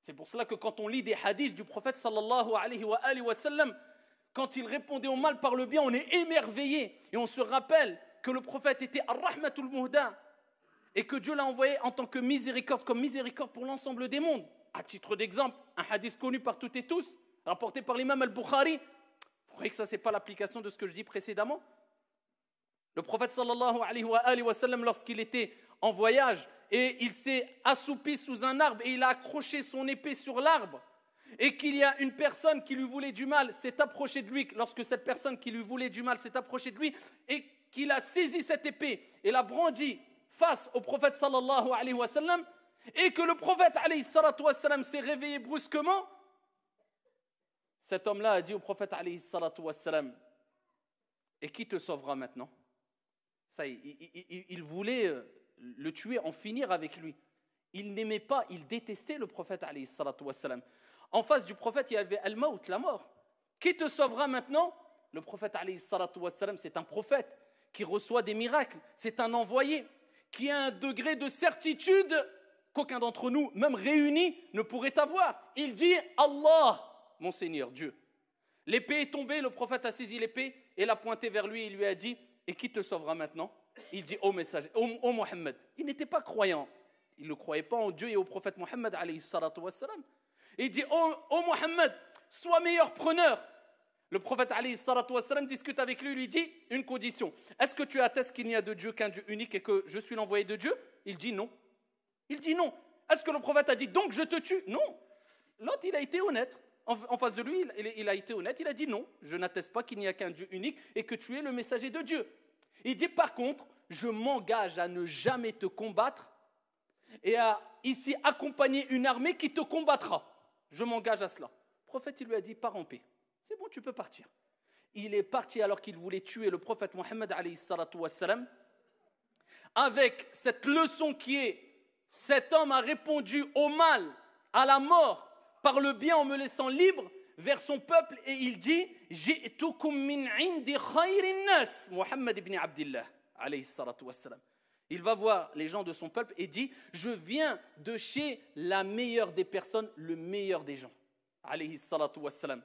C'est pour cela que quand on lit des hadiths du prophète sallallahu alayhi wa sallam, quand il répondait au mal par le bien, on est émerveillé et on se rappelle que le prophète était ar-rahmatul muhda et que Dieu l'a envoyé en tant que miséricorde, comme miséricorde pour l'ensemble des mondes. À titre d'exemple, un hadith connu par toutes et tous, rapporté par l'imam al-Bukhari. Vous croyez que ça, ce n'est pas l'application de ce que je dis précédemment? Le prophète sallallahu alayhi wa sallam, lorsqu'il était en voyage et il s'est assoupi sous un arbre et il a accroché son épée sur l'arbre et qu'il y a une personne qui lui voulait du mal, s'est approchée de lui, lorsque cette personne qui lui voulait du mal s'est approchée de lui et qu'il a saisi cette épée et l'a brandie face au prophète sallallahu alayhi wa sallam et que le prophète alayhi salatu wa sallam s'est réveillé brusquement, cet homme-là a dit au prophète alayhi salatu wa sallam, et qui te sauvera maintenant? Ça, il voulait le tuer, en finir avec lui. Il n'aimait pas, il détestait le prophète alayhi salatu wa sallam. En face du prophète, il y avait al-maut, la mort. Qui te sauvera maintenant? Le prophète alayhi salatu wa sallam, c'est un prophète qui reçoit des miracles, c'est un envoyé qui a un degré de certitude qu'aucun d'entre nous, même réunis, ne pourrait avoir. Il dit Allah, mon Seigneur, Dieu. L'épée est tombée, le prophète a saisi l'épée et l'a pointée vers lui et il lui a dit, et qui te sauvera maintenant? Il dit, ô messager, ô Mohammed. Il n'était pas croyant, il ne croyait pas en Dieu et au prophète Mohammed alayhi salatu wassalam. Il dit, ô Mohammed, sois meilleur preneur. Le prophète alayhi salatu wassalam discute avec lui, lui dit une condition. Est-ce que tu attestes qu'il n'y a de Dieu qu'un Dieu unique et que je suis l'envoyé de Dieu? Il dit non. Il dit non. Est-ce que le prophète a dit donc je te tue? Non. L'autre, il a été honnête. En face de lui, il a été honnête. Il a dit non, je n'atteste pas qu'il n'y a qu'un Dieu unique et que tu es le messager de Dieu. Il dit par contre, je m'engage à ne jamais te combattre et à ici accompagner une armée qui te combattra. Je m'engage à cela. Le prophète, il lui a dit pars en paix. C'est bon, tu peux partir. Il est parti alors qu'il voulait tuer le prophète Mohammed alayhi salatu wassalam, avec cette leçon qui est cet homme a répondu au mal, à la mort, par le bien en me laissant libre vers son peuple et il dit Ji'tukum min indi khayrin nas, Mohammed ibn Abdillah alayhi salatu wassalam. Il va voir les gens de son peuple et dit je viens de chez la meilleure des personnes, le meilleur des gens alayhi salatu wassalam.